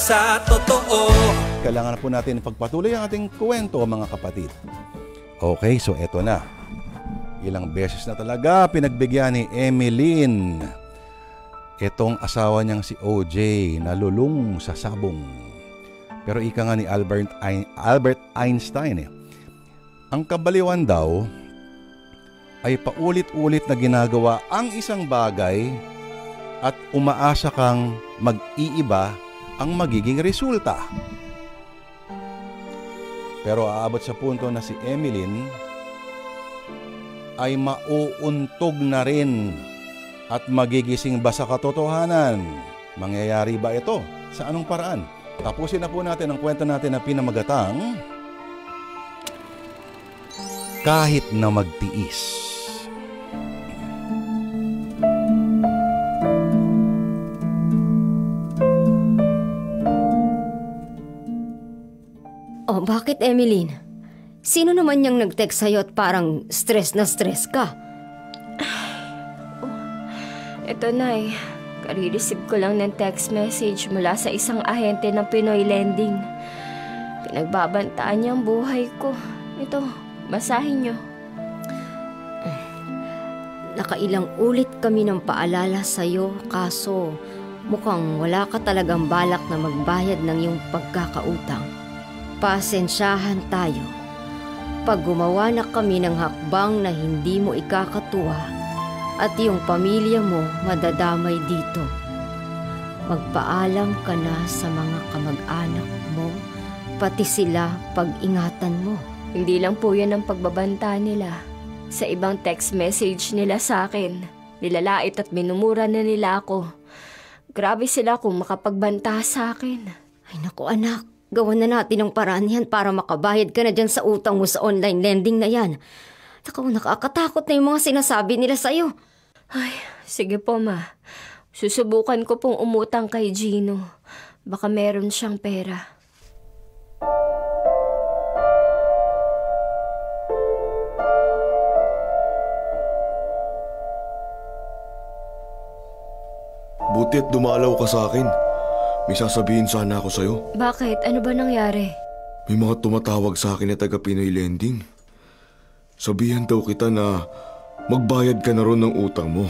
sa totoo. Kailangan po natin pagpatuloy ang ating kwento, mga kapatid. Okay, so eto na. Ilang beses na talaga pinagbigyan ni Emeline itong asawa niyang si OJ na lulong sa sabong. Pero ika nga ni Albert Einstein ang kabaliwan daw ay paulit-ulit na ginagawa ang isang bagay at umaasa kang mag-iiba ang magiging resulta. Pero aabot sa punto na si Emeline ay mauuntog na rin at magigising ba sa katotohanan? Mangyayari ba ito? Sa anong paraan? Tapusin na po natin ang kwento natin na pinamagatang Kahit na Magtiis. Oh, bakit, Emeline? Sino naman niyang nag-text sa'yo at parang stress na stress ka? Ito, Nay. Kare-receive ko lang ng text message mula sa isang ahente ng Pinoy Lending. Pinagbabantaan niya ang buhay ko. Ito, basahin niyo. Nakailang ulit kami ng paalala sa'yo, kaso mukhang wala ka talagang balak na magbayad ng iyong pagkakautang. Pasensyahan tayo. Pag gumawa na kami ng hakbang na hindi mo ikakatuwa at iyong pamilya mo madadamay dito, magpaalam ka na sa mga kamag-anak mo, pati sila pag-ingatan mo. Hindi lang po yan ang pagbabanta nila. Sa ibang text message nila sa akin, nilalait at minumura na nila ako. Grabe sila kung makapagbanta sa akin. Ay naku anak, gawan na natin ang paraan yan para makabayad ka na dyan sa utang mo sa online lending na yan. Nakakatakot na yung mga sinasabi nila sa'yo. Ay, sige po ma. Susubukan ko pong umutang kay Gino. Baka meron siyang pera. Buti at dumalaw ka sa akin. May sasabihin sana ako sa'yo. Bakit? Ano ba nangyari? May mga tumatawag sa akin na taga Pinoy Lending. Sabihan daw kita na magbayad ka na ron ng utang mo.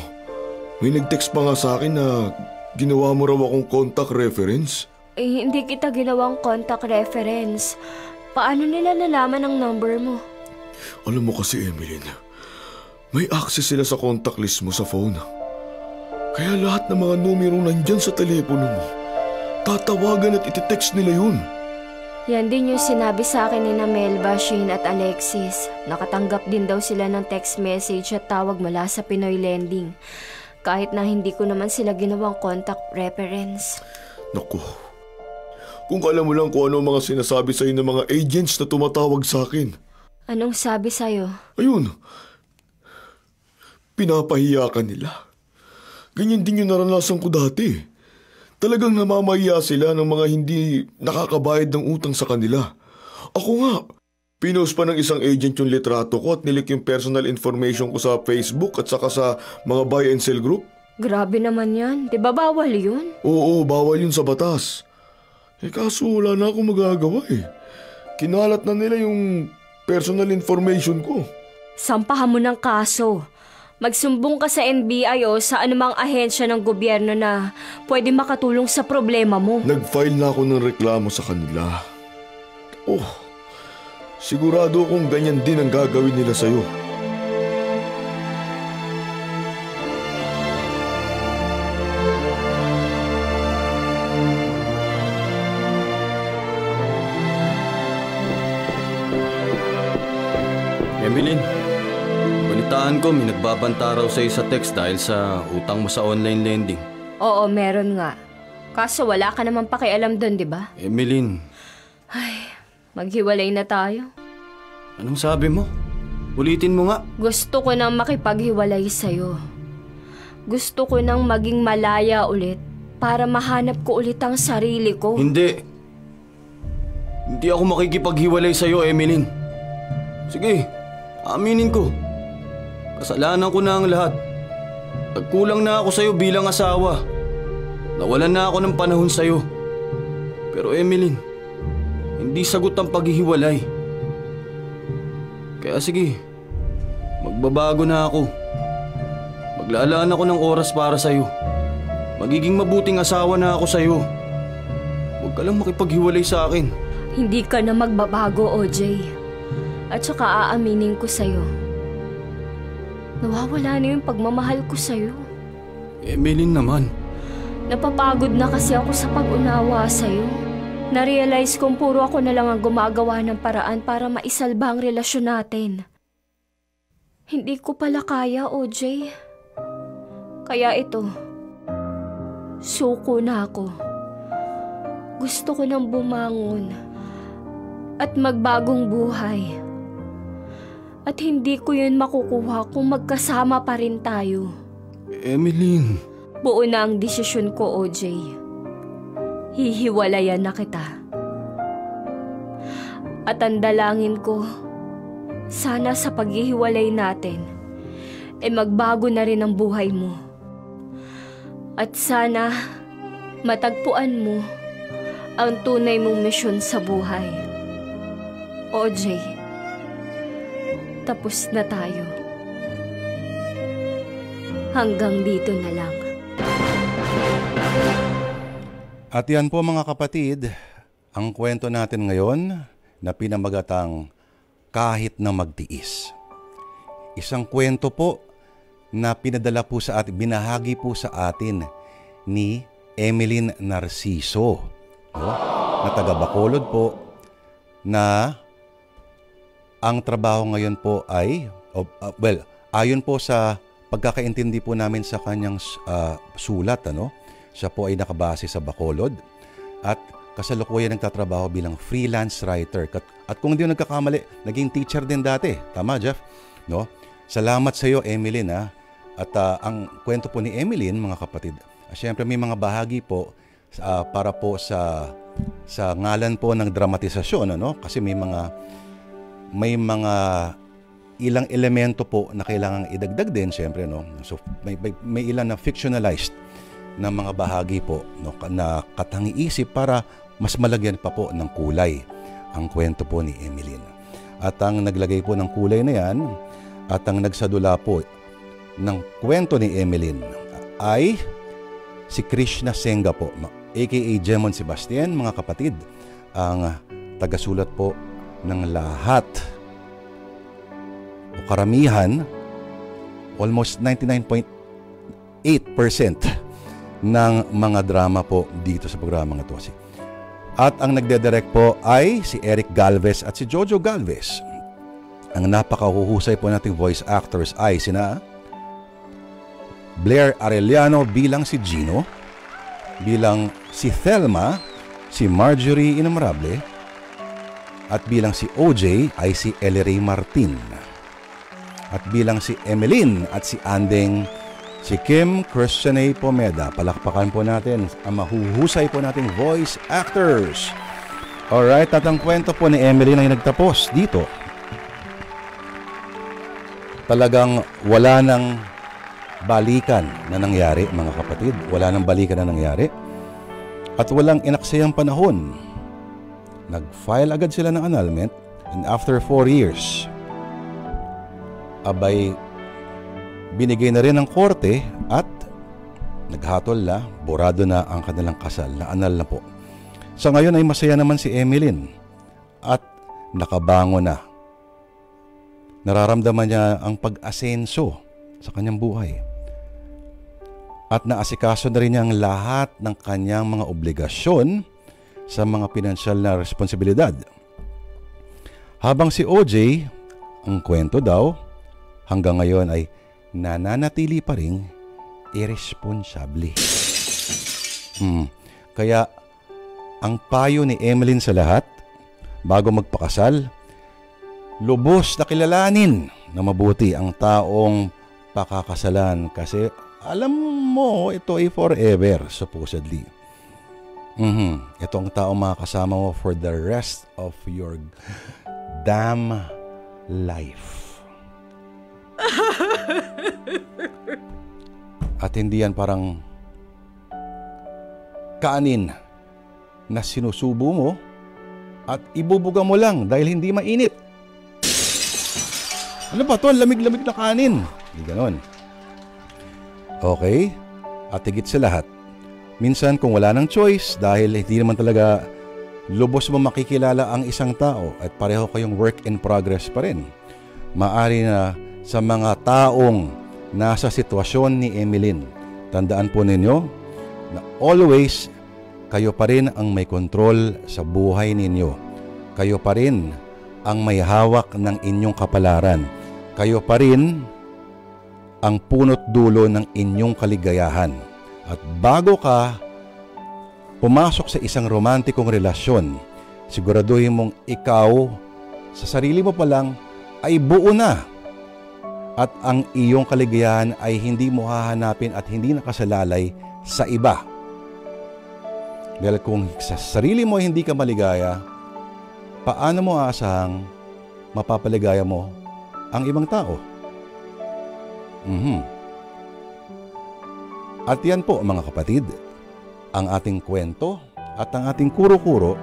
May nag-text pa nga sa akin na ginawa mo raw akong contact reference. Eh, hindi kita ginawang contact reference. Paano nila nalaman ang number mo? Alam mo kasi, Emeline, may access sila sa contact list mo sa phone. Kaya lahat ng mga numero nandyan sa telepono mo. Tatawagan at iti-text nila yun. Yan din yung sinabi sa akin ni Melba, Shane at Alexis. Nakatanggap din daw sila ng text message at tawag mula sa Pinoy Lending. Kahit na hindi ko naman sila ginawang contact reference. Naku, kung alam mo lang kung ano ang mga sinasabi sa'yo ng mga agents na tumatawag sa akin. Anong sabi sa'yo? Ayun, pinapahiya ka nila. Ganyan din yung naranasan ko dati. Talagang namamahiya sila ng mga hindi nakakabayad ng utang sa kanila. Ako nga, pinost pa ng isang agent yung litrato ko at nilik yung personal information ko sa Facebook at saka sa mga buy and sell group. Grabe naman yan. Di ba bawal yun? Oo, bawal yun sa batas. Kaso wala na akong magagawa eh. Kinalat na nila yung personal information ko. Sampahan mo ng kaso. Magsumbong ka sa NBI o sa anumang ahensya ng gobyerno na pwede makatulong sa problema mo. Nag-file na ako ng reklamo sa kanila. Oh, sigurado akong ganyan din ang gagawin nila sa'yo. Emeline, balitaan ko may nagbabanta raw sa'yo sa text dahil sa utang mo sa online lending. Oo, meron nga. Kaso wala ka naman pakialam doon, di ba? Emeline. Ay, maghiwalay na tayo. Anong sabi mo? Ulitin mo nga. Gusto ko nang makipaghiwalay sa'yo. Gusto ko nang maging malaya ulit para mahanap ko ulit ang sarili ko. Hindi. Hindi ako makikipaghiwalay sa'yo, Emeline. Sige, aminin ko. Kasalanan ko na ang lahat. Nagkulang na ako sa'yo bilang asawa. Nawalan na ako ng panahon sa'yo. Pero Emeline, hindi sagot ang paghihiwalay. Kaya sige, magbabago na ako. Maglalaan ako ng oras para sa'yo. Magiging mabuting asawa na ako sa'yo. Huwag ka lang makipaghiwalay sa akin. Hindi ka na magbabago, OJ. At saka aaminin ko sa'yo. Nawawala na yung pagmamahal ko sa'yo. Emeline naman. Napapagod na kasi ako sa pag-unawa sa'yo. Na-realize kong puro ako na lang ang gumagawa ng paraan para maisalba ang relasyon natin. Hindi ko pala kaya, OJ. Kaya ito, suko na ako. Gusto ko nang bumangon at magbagong buhay. At hindi ko yun makukuha kung magkasama pa rin tayo. Emeline. Buo na ang desisyon ko, OJ. Hihiwalayan na kita. At ang dalangin ko, sana sa paghihiwalay natin, magbago na rin ang buhay mo. At sana matagpuan mo ang tunay mong misyon sa buhay. OJ, tapos na tayo. Hanggang dito na lang. At yan po mga kapatid, ang kwento natin ngayon na pinamagatang Kahit na Magtiis. Isang kwento po na pinadala po sa atin, binahagi po sa atin ni Emeline Narciso, na taga Bacolod po, na ang trabaho ngayon po ay, ayon po sa pagkakaintindi po namin sa kanyang sulat, siya po ay nakabase sa Bacolod at kasalukuyan nagtatrabaho bilang freelance writer. At kung hindi nagkakamali, naging teacher din dati. Tama, Jeff? No? Salamat sa iyo, Emeline. At ang kwento po ni Emeline, mga kapatid, siyempre may mga bahagi po para po sa ngalan po ng dramatisasyon. Kasi may mga ilang elemento po na kailangang idagdag din, siyempre. So, may ilan na fictionalized na mga bahagi po na katangi-isip para mas malagyan pa po ng kulay ang kwento po ni Emeline. At ang naglagay po ng kulay na yan at ang nagsadula po ng kwento ni Emeline ay si Krishna Senga po, aka Jemon Sebastian, mga kapatid, ang tagasulat po ng lahat o karamihan, almost 99.8% ng mga drama po dito sa programang ito. At ang nagdedirect po ay si Eric Galvez at si Jojo Galvez. Ang napakahuhusay po nating voice actors ay sina Blair Arellano bilang si Gino, bilang si Thelma, si Marjorie Inamrable, at bilang si OJ ay si Ellery Martin. At bilang si Emeline at si Andeng, si Kim Christiane Pomeda. Palakpakan po natin ang mahuhusay po nating voice actors. Alright, at ang kwento po ni Emeline ay nagtapos dito. Talagang wala nang balikan na nangyari, mga kapatid. Wala nang balikan na nangyari. At walang inaksayang panahon. Nag-file agad sila ng annulment, and after 4 years, abay, binigay na rin ng korte at naghatol na, borado na ang kanilang kasal, na anal na po. Sa ngayon ay masaya naman si Emeline at nakabango na. Nararamdaman niya ang pag-asenso sa kanyang buhay. At naasikaso na rin niya ang lahat ng kanyang mga obligasyon sa mga pinansyal na responsibilidad. Habang si OJ, ang kwento daw, hanggang ngayon ay nananatili pa rin irresponsable. Kaya ang payo ni Emeline sa lahat, bago magpakasal, lubos na kilalanin na mabuti ang taong pakakasalan kasi alam mo ito ay forever, supposedly. Ito ang taong makakasama mo for the rest of your damn life. At hindi yan parang kaanin na sinusubo mo at ibubuga mo lang dahil hindi mainit. Ano ba to? Ang lamig-lamig na kanin. Hindi ganon. Okay? At higit sa lahat, minsan kung wala ng choice dahil hindi naman talaga lubos mo makikilala ang isang tao at pareho kayong work in progress pa rin, maaari na sa mga taong nasa sitwasyon ni Emeline, tandaan po ninyo na always kayo pa rin ang may kontrol sa buhay ninyo. Kayo pa rin ang may hawak ng inyong kapalaran. Kayo pa rin ang punot dulo ng inyong kaligayahan. At bago ka pumasok sa isang romantikong relasyon, siguraduhin mong ikaw sa sarili mo pa lang ay buo na. At ang iyong kaligayahan ay hindi mo hahanapin at hindi nakasalalay sa iba. Dahil kung sa sarili mo hindi ka maligaya, paano mo aasahang mapapaligaya mo ang ibang tao? At yan po mga kapatid, ang ating kwento at ang ating kuro-kuro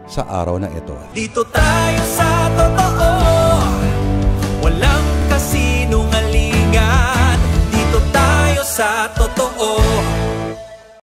sa araw na ito. Dito tayo sa totoo.